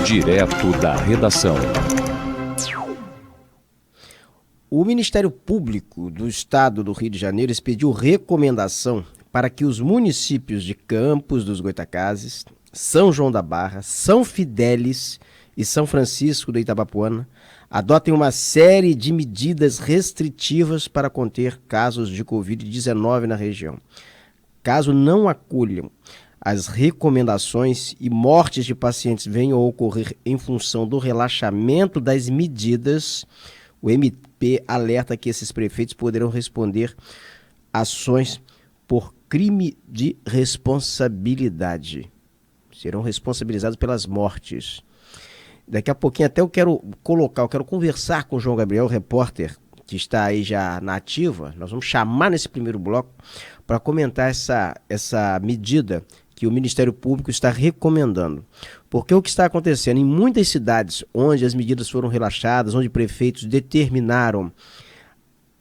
Direto da redação. O Ministério Público do Estado do Rio de Janeiro expediu recomendação para que os municípios de Campos dos Goytacazes, São João da Barra, São Fidélis e São Francisco do Itabapoana adotem uma série de medidas restritivas para conter casos de Covid-19 na região. Caso não acolham as recomendações e mortes de pacientes venham a ocorrer em função do relaxamento das medidas, o MP alerta que esses prefeitos poderão responder ações por crime de responsabilidade. Serão responsabilizados pelas mortes. Daqui a pouquinho até eu quero conversar com o João Gabriel, repórter, que está aí já na ativa. Nós vamos chamar nesse primeiro bloco para comentar essa medida que o Ministério Público está recomendando. Porque o que está acontecendo em muitas cidades onde as medidas foram relaxadas, onde prefeitos determinaram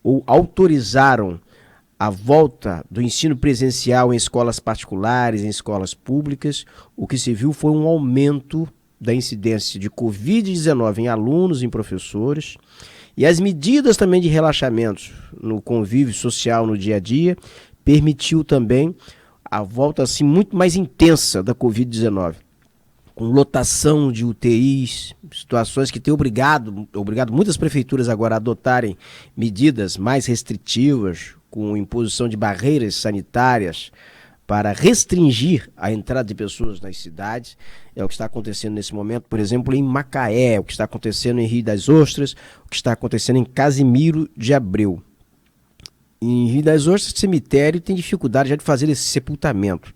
ou autorizaram a volta do ensino presencial em escolas particulares, em escolas públicas, o que se viu foi um aumento da incidência de Covid-19 em alunos, em professores, e as medidas também de relaxamento no convívio social no dia a dia permitiu também a volta assim muito mais intensa da Covid-19, com lotação de UTIs, situações que têm obrigado muitas prefeituras agora a adotarem medidas mais restritivas, com imposição de barreiras sanitárias para restringir a entrada de pessoas nas cidades. É o que está acontecendo nesse momento, por exemplo, em Macaé, o que está acontecendo em Rio das Ostras, o que está acontecendo em Casimiro de Abreu. Em Rio das Ostras, o cemitério tem dificuldade já de fazer esse sepultamento.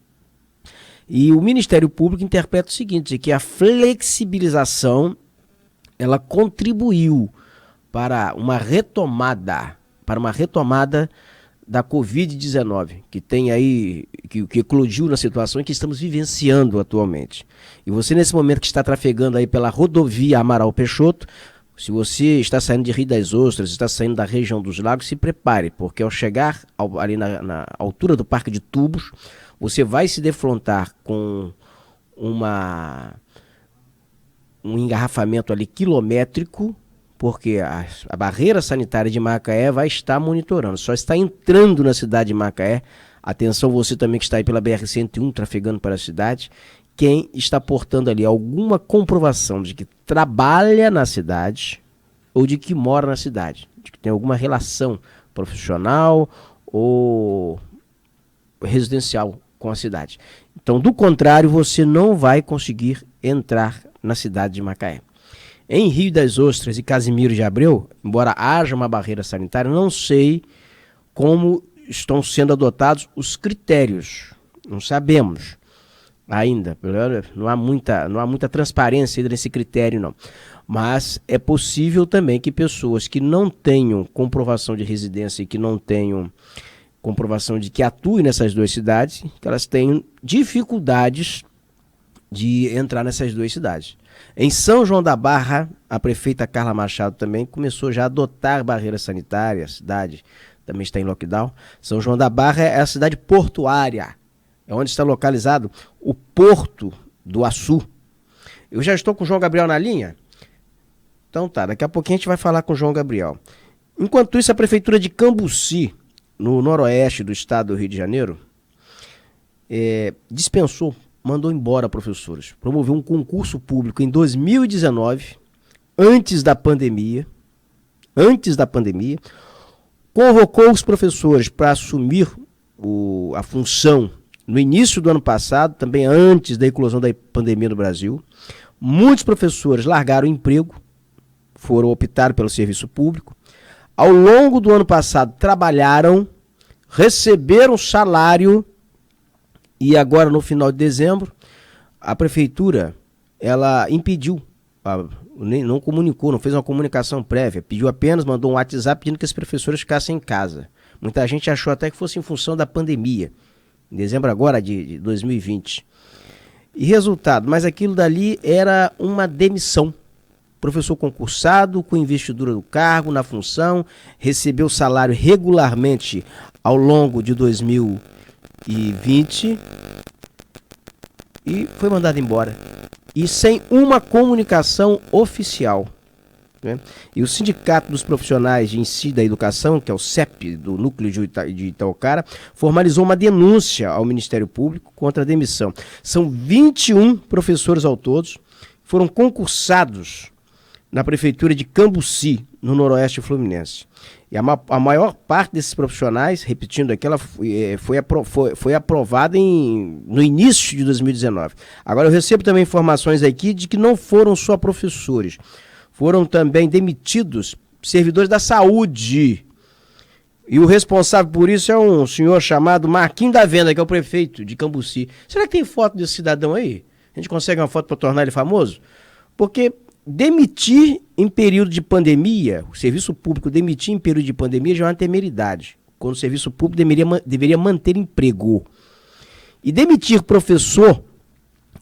E o Ministério Público interpreta o seguinte, que a flexibilização ela contribuiu para uma retomada da Covid-19, que tem aí, que eclodiu na situação que estamos vivenciando atualmente. E você, nesse momento que está trafegando aí pela rodovia Amaral Peixoto, se você está saindo de Rio das Ostras, está saindo da região dos Lagos, se prepare, porque ao chegar ali na altura do Parque de Tubos, você vai se defrontar com um engarrafamento ali quilométrico, porque a barreira sanitária de Macaé vai estar monitorando. Só está entrando na cidade de Macaé. Atenção, você também que está aí pela BR-101 trafegando para a cidade. Quem está portando ali alguma comprovação de que trabalha na cidade ou de que mora na cidade, de que tem alguma relação profissional ou residencial com a cidade. Então, do contrário, você não vai conseguir entrar na cidade de Macaé. Em Rio das Ostras e Casimiro de Abreu, embora haja uma barreira sanitária, não sei como estão sendo adotados os critérios. Não sabemos ainda. Não há muita transparência nesse critério, não. Mas é possível também que pessoas que não tenham comprovação de residência e que não tenham comprovação de que atuem nessas duas cidades, que elas tenham dificuldades de entrar nessas duas cidades. Em São João da Barra, a prefeita Carla Machado também começou já a adotar barreiras sanitárias, a cidade também está em lockdown. São João da Barra é a cidade portuária, é onde está localizado o Porto do Açu. Eu já estou com o João Gabriel na linha? Então tá, daqui a pouquinho a gente vai falar com o João Gabriel. Enquanto isso, a prefeitura de Cambuci, no noroeste do estado do Rio de Janeiro, mandou embora professores. Promoveu um concurso público em 2019, antes da pandemia, convocou os professores para assumir a função no início do ano passado, também antes da eclosão da pandemia no Brasil. Muitos professores largaram o emprego, optaram pelo serviço público. Ao longo do ano passado, trabalharam, receberam salário e agora, no final de dezembro, a prefeitura ela impediu, não comunicou, não fez uma comunicação prévia, mandou um WhatsApp pedindo que os professores ficassem em casa. Muita gente achou até que fosse em função da pandemia, em dezembro agora de 2020. E resultado, mas aquilo dali era uma demissão. Professor concursado, com investidura do cargo, na função, recebeu salário regularmente ao longo de 2020 e foi mandado embora. e sem uma comunicação oficial, né? E o Sindicato dos Profissionais de Ensino da Educação, que é o CEP, do Núcleo de Itaocara, formalizou uma denúncia ao Ministério Público contra a demissão. São 21 professores ao todo, foram concursados na Prefeitura de Cambuci, no Noroeste Fluminense. E a maior parte desses profissionais, repetindo aqui, ela foi aprovada no início de 2019. Agora eu recebo também informações aqui de que não foram só professores, foram também demitidos servidores da saúde. E o responsável por isso é um senhor chamado Marquinhos da Venda, que é o prefeito de Cambuci. Será que tem foto desse cidadão aí? A gente consegue uma foto para tornar ele famoso? Porque demitir em período de pandemia, o serviço público demitir em período de pandemia já é uma temeridade, quando o serviço público deveria manter emprego. E demitir professor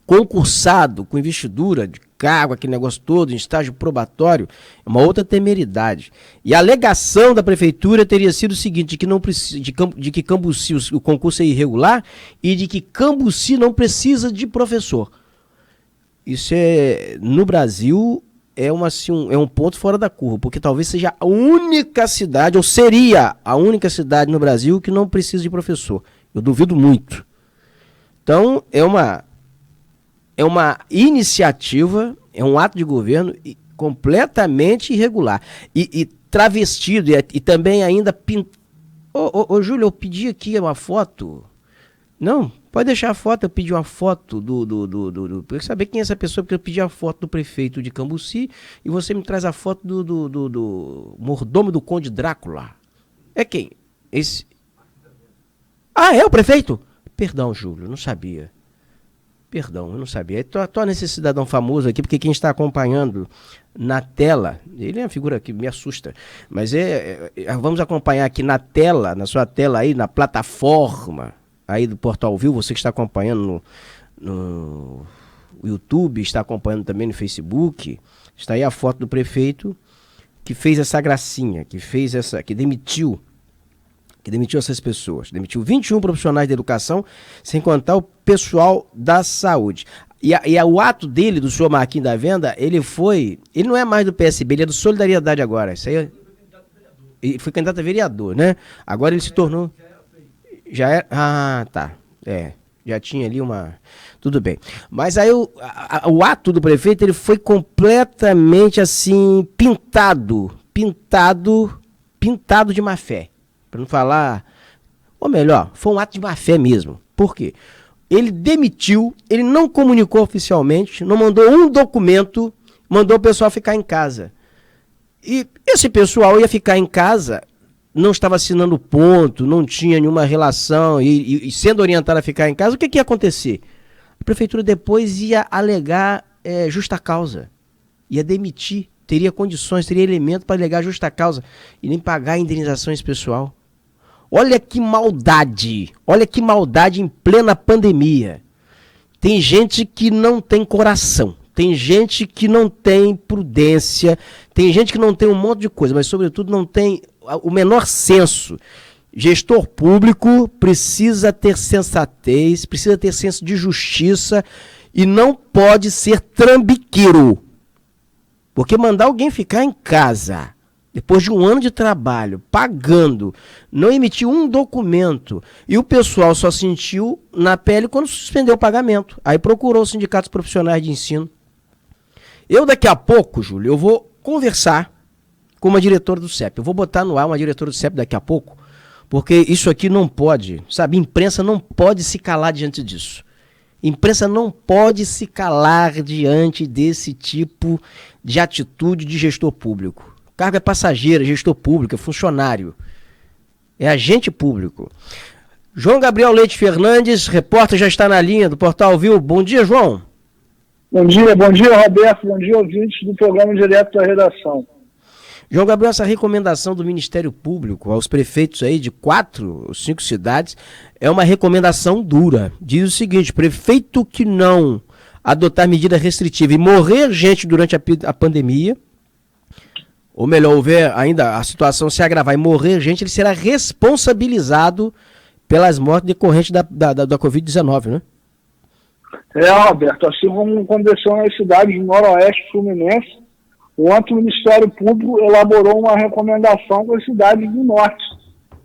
concursado, com investidura de cargo, aquele negócio todo, em estágio probatório, é uma outra temeridade. E a alegação da prefeitura teria sido o seguinte, de que, não precisa, de que Cambuci, o concurso é irregular, e de que Cambuci não precisa de professor. Isso no Brasil é um ponto fora da curva, porque talvez seja a única cidade, ou seria a única cidade no Brasil que não precisa de professor. Eu duvido muito. Então, é uma iniciativa, é um ato de governo completamente irregular. E travestido, e também ainda... Ô, Júlio, eu pedi aqui uma foto. Não, pode deixar a foto, eu pedi uma foto eu saber quem é essa pessoa, porque eu pedi a foto do prefeito de Cambuci e você me traz a foto do mordomo do Conde Drácula. É quem? Esse... Ah, é o prefeito? Perdão, Júlio, não sabia. Perdão, eu não sabia. Torna esse cidadão famoso aqui, porque quem está acompanhando na tela, ele é uma figura que me assusta, mas vamos acompanhar aqui na tela, na sua tela aí, na plataforma aí do Portal Viu, você que está acompanhando no YouTube, está acompanhando também no Facebook, está aí a foto do prefeito que fez essa gracinha, que demitiu essas pessoas, demitiu 21 profissionais da educação, sem contar o pessoal da saúde. E o ato dele, do senhor Marquinhos da Venda, ele não é mais do PSB, ele é do Solidariedade agora. Isso aí ele foi candidato a vereador, né? Agora ele se tornou... Já é... Ah, tá. Já tinha ali uma... Tudo bem. Mas aí o ato do prefeito, ele foi completamente assim, pintado de má fé. Para não falar... Ou melhor, foi um ato de má fé mesmo. Por quê? Ele demitiu, ele não comunicou oficialmente, não mandou um documento, mandou o pessoal ficar em casa. E esse pessoal ia ficar em casa... não estava assinando ponto, não tinha nenhuma relação, e sendo orientado a ficar em casa, o que ia acontecer? A prefeitura depois ia alegar justa causa, ia demitir, teria condições, teria elemento para alegar justa causa, e nem pagar a indenização esse pessoal. Olha que maldade em plena pandemia. Tem gente que não tem coração, tem gente que não tem prudência, tem gente que não tem um monte de coisa, mas sobretudo não tem o menor senso. Gestor público precisa ter sensatez, precisa ter senso de justiça e não pode ser trambiqueiro. Porque mandar alguém ficar em casa, depois de um ano de trabalho, pagando, não emitiu um documento, e o pessoal só sentiu na pele quando suspendeu o pagamento. Aí procurou os sindicatos profissionais de ensino. Eu daqui a pouco, Júlio, eu vou conversar com uma diretora do CEP. Eu vou botar no ar uma diretora do CEP daqui a pouco, porque isso aqui não pode, sabe? Imprensa não pode se calar diante disso. Imprensa não pode se calar diante desse tipo de atitude de gestor público. O cargo é passageiro, é gestor público, é funcionário, é agente público. João Gabriel Leite Fernandes, repórter, já está na linha do Portal Viu. Bom dia, João. Bom dia, Roberto, bom dia, ouvintes do programa Direto da Redação. João Gabriel, essa recomendação do Ministério Público aos prefeitos aí de 4 ou 5 cidades é uma recomendação dura. Diz o seguinte: prefeito que não adotar medida restritiva e morrer gente durante a pandemia, ou melhor, houver ainda a situação se agravar e morrer gente, ele será responsabilizado pelas mortes decorrentes da Covid-19, né? Roberto, assim como aconteceu nas cidades do Noroeste Fluminense, ontem o Ministério Público elaborou uma recomendação para as cidades do Norte.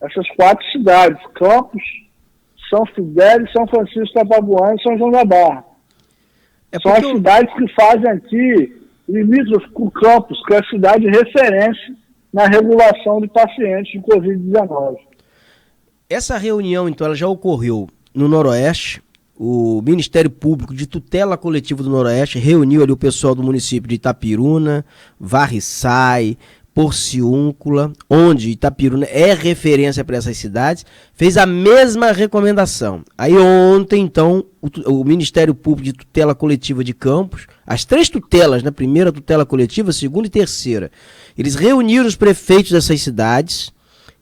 Essas 4 cidades, Campos, São Fidélis, São Francisco, Tabapuã e São João da Barra. São as cidades que fazem aqui limítrofes com Campos, que é a cidade de referência na regulação de pacientes de Covid-19. Essa reunião, então, ela já ocorreu no Noroeste. O Ministério Público de Tutela Coletiva do Noroeste reuniu ali o pessoal do município de Itapiruna, Varriçai, Porciúncula, onde Itapiruna é referência para essas cidades, fez a mesma recomendação. Aí ontem, então, o Ministério Público de Tutela Coletiva de Campos, as 3 tutelas, né? Primeira tutela coletiva, segunda e terceira, eles reuniram os prefeitos dessas cidades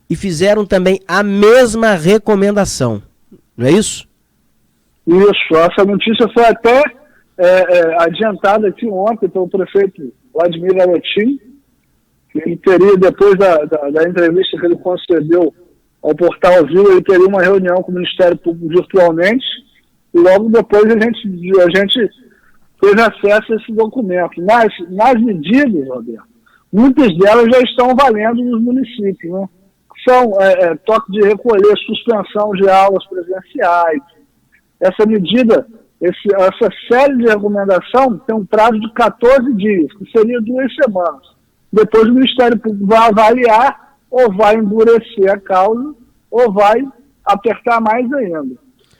e fizeram também a mesma recomendação. Não é isso? Isso, essa notícia foi até adiantada aqui ontem pelo prefeito Vladimir Garotinho, que ele teria, depois da entrevista que ele concedeu ao Portal Viu, ele teria uma reunião com o Ministério Público virtualmente, e logo depois a gente teve acesso a esse documento. Nas medidas, Roberto, muitas delas já estão valendo nos municípios, né? São toque de recolher, suspensão de aulas presenciais. Essa medida, essa série de recomendação tem um prazo de 14 dias, que seria 2 semanas. Depois o Ministério Público vai avaliar, ou vai endurecer a causa, ou vai apertar mais ainda.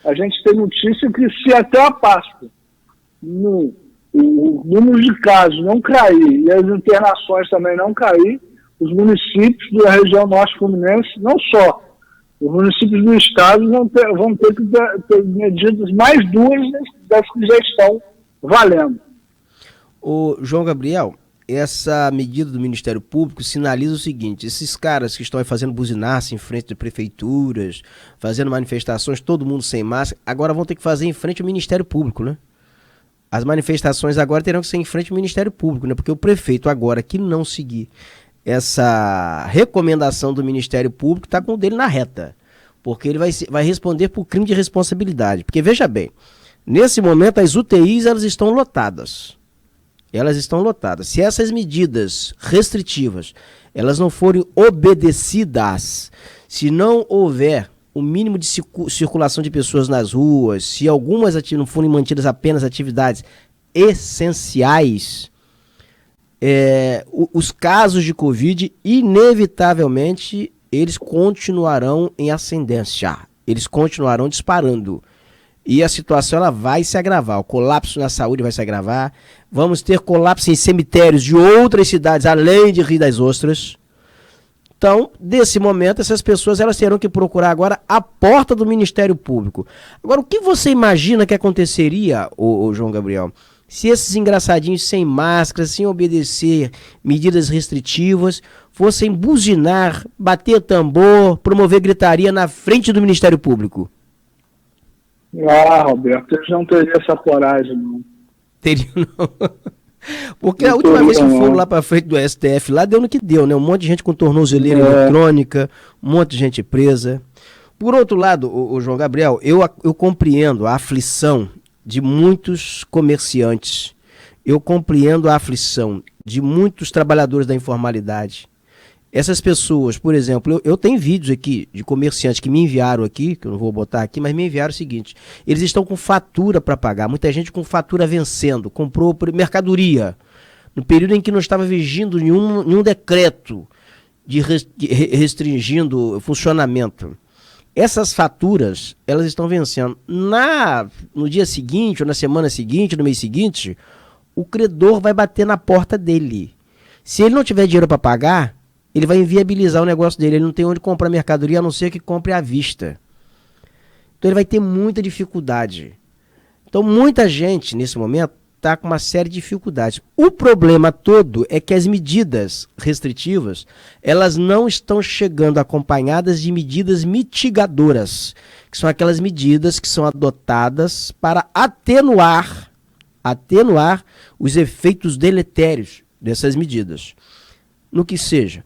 A gente tem notícia que se até a Páscoa o número de casos não cair e as internações também não cair, os municípios da região norte fluminense, não só os municípios do estado, vão ter que ter medidas mais duras das que já estão valendo. O João Gabriel, essa medida do Ministério Público sinaliza o seguinte: esses caras que estão aí fazendo buzinaça em frente de prefeituras, fazendo manifestações, todo mundo sem máscara, agora vão ter que fazer em frente ao Ministério Público, né? As manifestações agora terão que ser em frente ao Ministério Público, né? Porque o prefeito agora que não seguir essa recomendação do Ministério Público está com o dele na reta, porque ele vai responder por crime de responsabilidade. Porque veja bem, nesse momento as UTIs elas estão lotadas. Elas estão lotadas. Se essas medidas restritivas elas não forem obedecidas, se não houver o mínimo de circulação de pessoas nas ruas, se algumas não forem mantidas apenas atividades essenciais, os casos de Covid, inevitavelmente, eles continuarão em ascendência. Eles continuarão disparando. E a situação ela vai se agravar. O colapso na saúde vai se agravar. Vamos ter colapso em cemitérios de outras cidades, além de Rio das Ostras. Então, desse momento, essas pessoas elas terão que procurar agora a porta do Ministério Público. Agora, o que você imagina que aconteceria, ô João Gabriel, se esses engraçadinhos sem máscara, sem obedecer medidas restritivas, fossem buzinar, bater tambor, promover gritaria na frente do Ministério Público? Roberto, eles não teriam essa coragem, não. Teriam, não. Porque a última vez que foram lá para frente do STF, lá deu no que deu, né? Um monte de gente com tornozeleira eletrônica, um monte de gente presa. Por outro lado, o João Gabriel, eu compreendo a aflição de muitos comerciantes, eu compreendo a aflição de muitos trabalhadores da informalidade. Essas pessoas, por exemplo, eu tenho vídeos aqui de comerciantes que me enviaram aqui, que eu não vou botar aqui, mas me enviaram o seguinte: eles estão com fatura para pagar, muita gente com fatura vencendo, comprou mercadoria, no período em que não estava vigindo nenhum decreto restringindo o funcionamento. Essas faturas, elas estão vencendo. No dia seguinte, ou na semana seguinte, no mês seguinte, o credor vai bater na porta dele. Se ele não tiver dinheiro para pagar, ele vai inviabilizar o negócio dele. Ele não tem onde comprar mercadoria, a não ser que compre à vista. Então ele vai ter muita dificuldade. Então muita gente, nesse momento, está com uma série de dificuldades. O problema todo é que as medidas restritivas, elas não estão chegando acompanhadas de medidas mitigadoras, que são aquelas medidas que são adotadas para atenuar os efeitos deletérios dessas medidas. No que seja,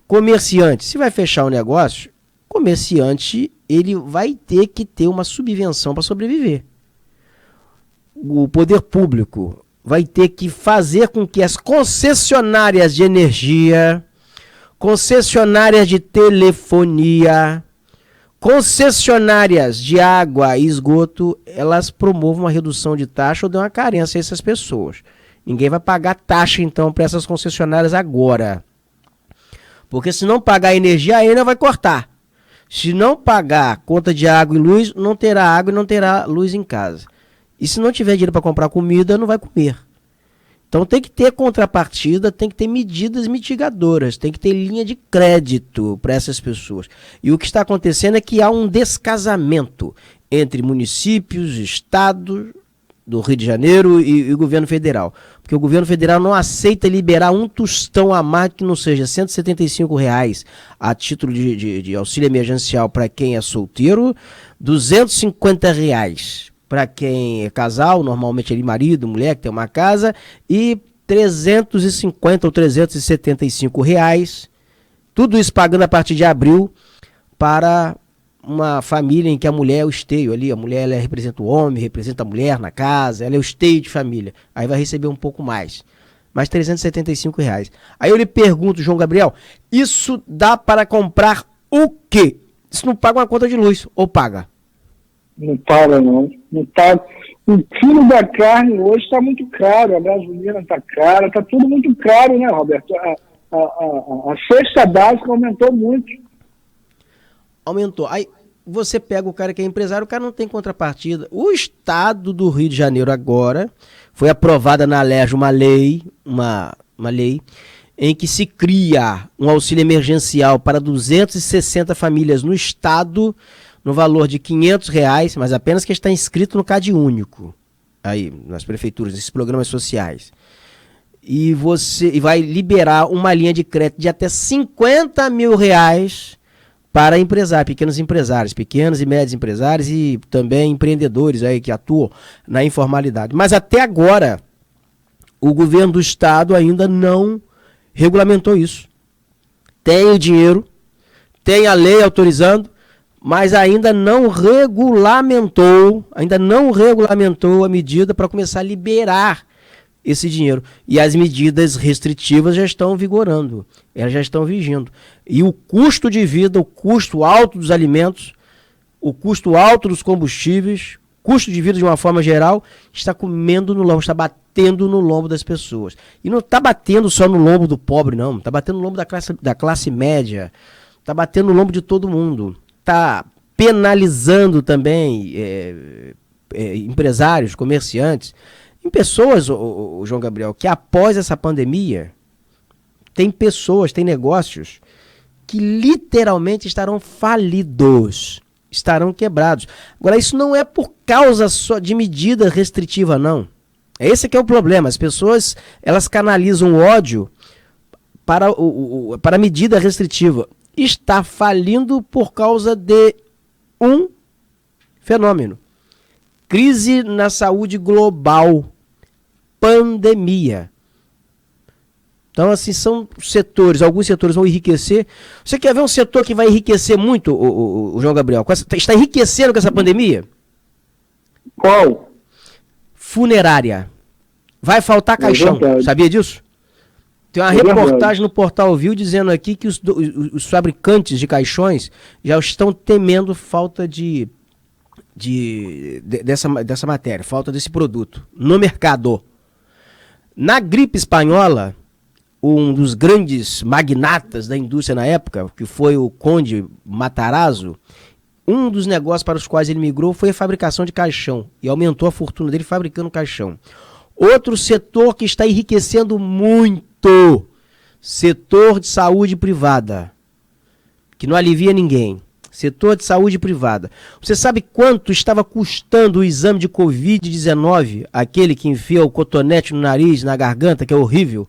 comerciante, se vai fechar o negócio, comerciante, ele vai ter que ter uma subvenção para sobreviver. o poder público vai ter que fazer com que as concessionárias de energia, concessionárias de telefonia, concessionárias de água e esgoto, elas promovam uma redução de taxa ou dão uma carência a essas pessoas. Ninguém vai pagar taxa, então, para essas concessionárias agora. Porque se não pagar a energia, a Enel vai cortar. Se não pagar conta de água e luz, não terá água e não terá luz em casa. E se não tiver dinheiro para comprar comida, não vai comer. Então tem que ter contrapartida, tem que ter medidas mitigadoras, tem que ter linha de crédito para essas pessoas. E o que está acontecendo é que há um descasamento entre municípios, estado do Rio de Janeiro e o governo federal. Porque o governo federal não aceita liberar um tostão a mais que não seja R$175 a título de auxílio emergencial para quem é solteiro, R$250 para quem é casal, normalmente ele marido, mulher que tem uma casa, e R$350 ou R$375, tudo isso pagando a partir de abril para uma família em que a mulher é o esteio ali, a mulher ela representa o homem, representa a mulher na casa, ela é o esteio de família, aí vai receber um pouco mais R$375. Aí eu lhe pergunto, João Gabriel, isso dá para comprar o quê? Isso não paga uma conta de luz, ou paga? Não para, não. Não paga. O quilo da carne hoje está muito caro, a gasolina está cara, está tudo muito caro, né, Roberto? A cesta básica aumentou muito. Aumentou. Aí você pega o cara que é empresário, o cara não tem contrapartida. O Estado do Rio de Janeiro agora foi aprovada na LERJ uma lei em que se cria um auxílio emergencial para 260 famílias no Estado, no valor de R$500, mas apenas que está inscrito no Cade Único, aí nas prefeituras, nesses programas sociais. E você vai liberar uma linha de crédito de até R$50 mil para empresários, pequenos e médios empresários e também empreendedores aí que atuam na informalidade. Mas até agora, o governo do estado ainda não regulamentou isso. Tem o dinheiro, tem a lei autorizando, mas ainda não regulamentou a medida para começar a liberar esse dinheiro. E as medidas restritivas já estão vigorando, elas já estão vigindo. E o custo de vida, o custo alto dos alimentos, o custo alto dos combustíveis, custo de vida de uma forma geral, está comendo no lombo, está batendo no lombo das pessoas. E não está batendo só no lombo do pobre, não. Está batendo no lombo da classe média, está batendo no lombo de todo mundo. Está penalizando também empresários, comerciantes, em pessoas, o João Gabriel, que após essa pandemia, tem pessoas, tem negócios que literalmente estarão falidos, estarão quebrados. Agora, isso não é por causa só de medida restritiva, não. Esse que é o problema. As pessoas, elas canalizam o ódio para a medida restritiva. Está falindo por causa de um fenômeno. Crise na saúde global. Pandemia. Então, assim, são setores, alguns setores vão enriquecer. Você quer ver um setor que vai enriquecer muito, o João Gabriel? Está enriquecendo com essa pandemia? Qual? Funerária. Vai faltar caixão. Sabia disso? Tem uma reportagem no Portal Viu dizendo aqui que os fabricantes de caixões já estão temendo falta dessa matéria, falta desse produto no mercado. Na gripe espanhola, um dos grandes magnatas da indústria na época, que foi o Conde Matarazzo, um dos negócios para os quais ele migrou foi a fabricação de caixão, e aumentou a fortuna dele fabricando caixão. Outro setor que está enriquecendo muito, setor de saúde privada, que não alivia ninguém. Setor de saúde privada. Você sabe quanto estava custando o exame de Covid-19, aquele que enfia o cotonete no nariz, na garganta, que é horrível?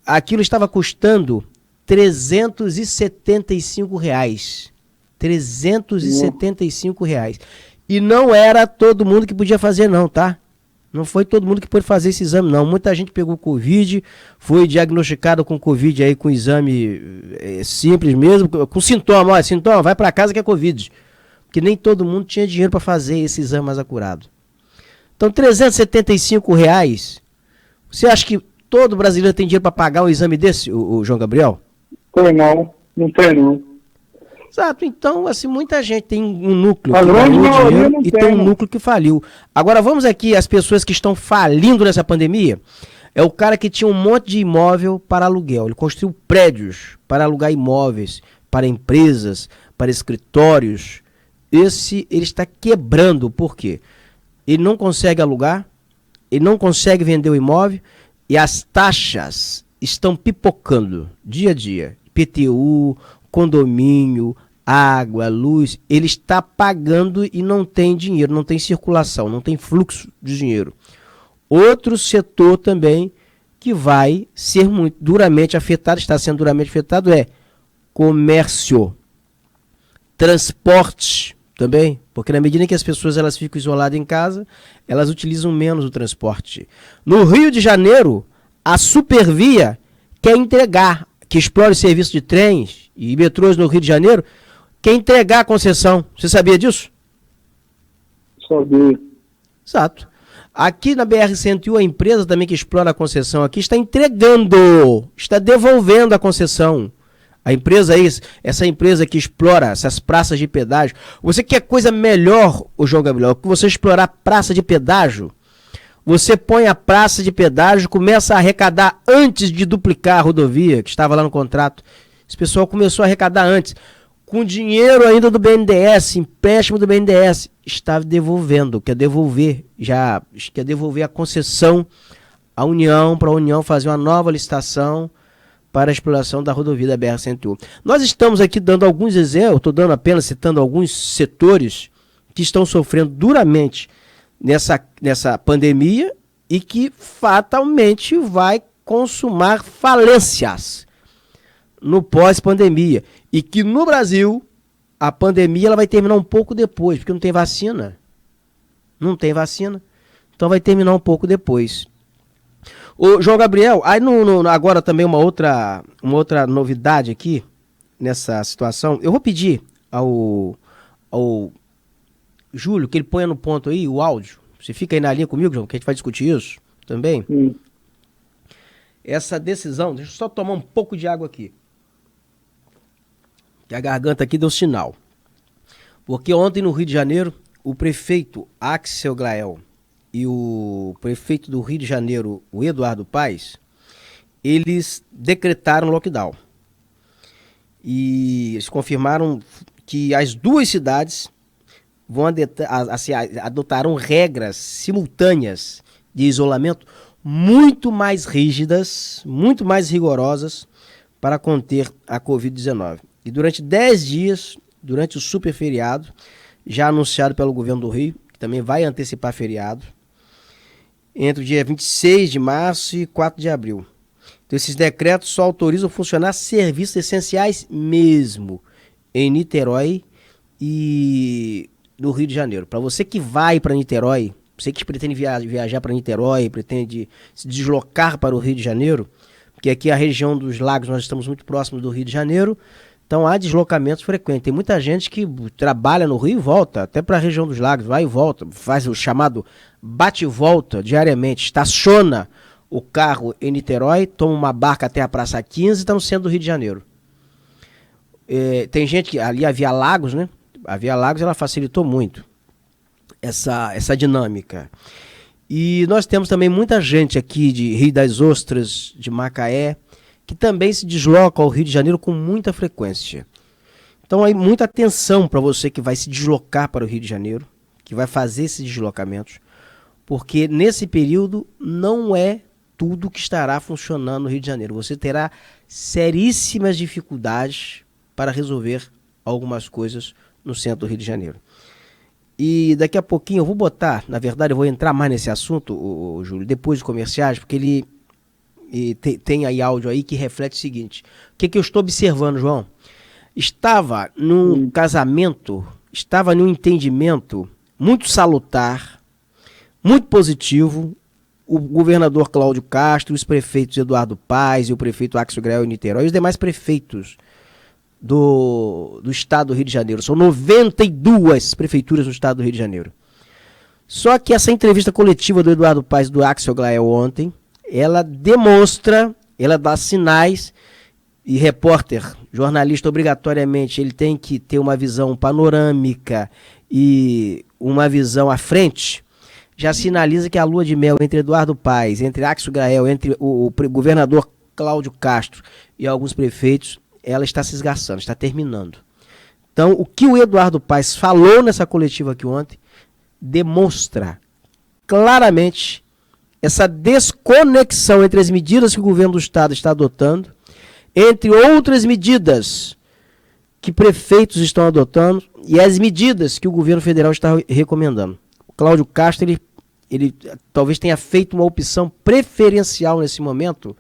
Aquilo estava custando R$375. R$375. E não era todo mundo que podia fazer, não, tá? Não foi todo mundo que pôde fazer esse exame, não. Muita gente pegou Covid, foi diagnosticado com Covid aí com exame simples mesmo, com sintoma. Olha, sintoma, vai para casa que é Covid. Porque nem todo mundo tinha dinheiro para fazer esse exame mais acurado. Então, R$ 375, você acha que todo brasileiro tem dinheiro para pagar um exame desse, o João Gabriel? Tem não tem não. Exato, então, assim, muita gente tem um núcleo A que grande ganhou maioria dinheiro não e tem, tem um né? núcleo que faliu. Agora, vamos aqui, as pessoas que estão falindo nessa pandemia, é o cara que tinha um monte de imóvel para aluguel. Ele construiu prédios para alugar imóveis, para empresas, para escritórios. Ele está quebrando, por quê? Ele não consegue alugar, ele não consegue vender o imóvel e as taxas estão pipocando dia a dia. IPTU, condomínio, água, luz, ele está pagando e não tem dinheiro, não tem circulação, não tem fluxo de dinheiro. Outro setor também que vai ser muito duramente afetado, está sendo duramente afetado, é comércio, transporte também, porque na medida que as pessoas elas ficam isoladas em casa, elas utilizam menos o transporte. No Rio de Janeiro, a Supervia quer entregar, que explora o serviço de trens e metrôs no Rio de Janeiro, quer entregar a concessão. Você sabia disso? Sabia. Exato. Aqui na BR-101, a empresa também que explora a concessão aqui está entregando, está devolvendo a concessão. A empresa é isso, essa empresa que explora essas praças de pedágio. Você quer coisa melhor, o João Gabriel, que você explorar praça de pedágio? Você põe a praça de pedágio, começa a arrecadar antes de duplicar a rodovia, que estava lá no contrato. Esse pessoal começou a arrecadar antes. Com dinheiro ainda do BNDES, empréstimo do BNDES, está devolvendo, quer devolver a concessão à União, para a União fazer uma nova licitação para a exploração da rodovia da BR-101. Nós estamos aqui dando alguns exemplos, estou dando apenas citando alguns setores que estão sofrendo duramente nessa pandemia e que fatalmente vai consumar falências no pós-pandemia. E que no Brasil, a pandemia ela vai terminar um pouco depois, porque não tem vacina. Não tem vacina. Então vai terminar um pouco depois. Ô, João Gabriel, aí agora também uma outra novidade aqui nessa situação. Eu vou pedir ao Júlio que ele ponha no ponto aí o áudio. Você fica aí na linha comigo, João, que a gente vai discutir isso também. Essa decisão, deixa eu só tomar um pouco de água aqui. Que a garganta aqui deu sinal. Porque ontem no Rio de Janeiro, o prefeito Axel Grael e o prefeito do Rio de Janeiro, o Eduardo Paes, eles decretaram lockdown. E eles confirmaram que as duas cidades adotarão regras simultâneas de isolamento muito mais rígidas, muito mais rigorosas para conter a Covid-19. E durante 10 dias, durante o super feriado, já anunciado pelo governo do Rio, que também vai antecipar feriado, entre o dia 26 de março e 4 de abril. Então esses decretos só autorizam funcionar serviços essenciais mesmo, em Niterói e no Rio de Janeiro. Para você que vai para Niterói, você que pretende viajar para Niterói, pretende se deslocar para o Rio de Janeiro, porque aqui a região dos lagos, nós estamos muito próximos do Rio de Janeiro, então há deslocamentos frequentes. Tem muita gente que trabalha no Rio e volta, até para a região dos lagos, vai e volta, faz o chamado bate-volta diariamente, estaciona o carro em Niterói, toma uma barca até a Praça 15 e está no centro do Rio de Janeiro. Tem gente que, ali a Via Lagos, né? A Via Lagos ela facilitou muito essa dinâmica. E nós temos também muita gente aqui de Rio das Ostras, de Macaé, que também se desloca ao Rio de Janeiro com muita frequência. Então aí muita atenção para você que vai se deslocar para o Rio de Janeiro, que vai fazer esses deslocamentos, porque nesse período não é tudo que estará funcionando no Rio de Janeiro. Você terá seríssimas dificuldades para resolver algumas coisas no centro do Rio de Janeiro. E daqui a pouquinho eu vou botar, na verdade eu vou entrar mais nesse assunto, o Júlio, depois dos comerciais, porque ele tem aí áudio aí que reflete o seguinte. O que eu estou observando, João? Estava num casamento, estava num entendimento muito salutar, muito positivo, o governador Cláudio Castro, os prefeitos Eduardo Paes e o prefeito Axel Grael em Niterói, e os demais prefeitos do estado do Rio de Janeiro. São 92 prefeituras no estado do Rio de Janeiro. Só que essa entrevista coletiva do Eduardo Paes do Axel Glael ontem, ela demonstra, ela dá sinais, e repórter, jornalista, obrigatoriamente, ele tem que ter uma visão panorâmica e uma visão à frente, já sinaliza que a lua de mel entre Eduardo Paes, entre Axel Glael, entre o governador Cláudio Castro e alguns prefeitos, ela está se esgarçando, está terminando. Então, o que o Eduardo Paes falou nessa coletiva aqui ontem, demonstra claramente essa desconexão entre as medidas que o governo do estado está adotando, entre outras medidas que prefeitos estão adotando e as medidas que o governo federal está recomendando. O Cláudio Castro, ele talvez tenha feito uma opção preferencial nesse momento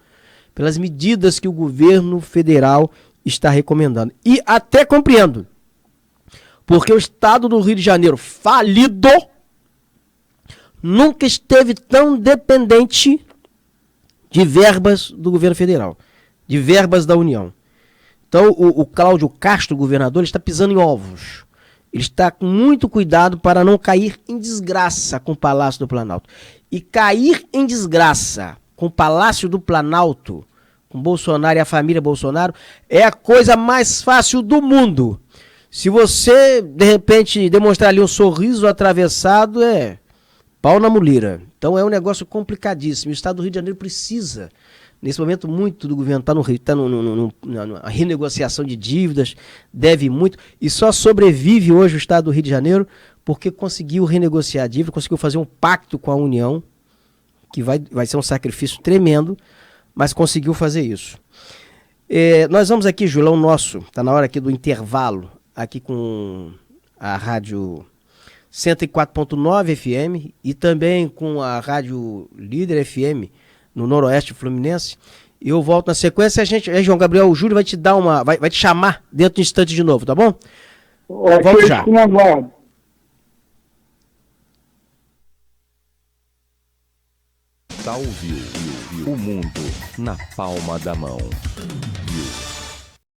pelas medidas que o governo federal está recomendando. E até compreendo, porque o estado do Rio de Janeiro, falido, nunca esteve tão dependente de verbas do governo federal, de verbas da União. Então o Cláudio Castro, governador, ele está pisando em ovos. Ele está com muito cuidado para não cair em desgraça com o Palácio do Planalto. E cair em desgraça com o Palácio do Planalto, com Bolsonaro e a família Bolsonaro, é a coisa mais fácil do mundo. Se você, de repente, demonstrar ali um sorriso atravessado, é pau na muleira. Então é um negócio complicadíssimo. O estado do Rio de Janeiro precisa, nesse momento, muito do governo. Está no Rio, está na renegociação de dívidas, deve muito. E só sobrevive hoje o estado do Rio de Janeiro porque conseguiu renegociar a dívida, conseguiu fazer um pacto com a União, que vai ser um sacrifício tremendo, mas conseguiu fazer isso. Nós vamos aqui, Julão, está na hora aqui do intervalo, aqui com a rádio 104.9 FM e também com a rádio Líder FM no Noroeste Fluminense. Eu volto na sequência e João Gabriel, o Júlio vai te dar vai te chamar dentro de um instante de novo, tá bom? Volto já. Ouviu o mundo na palma da mão. Viu.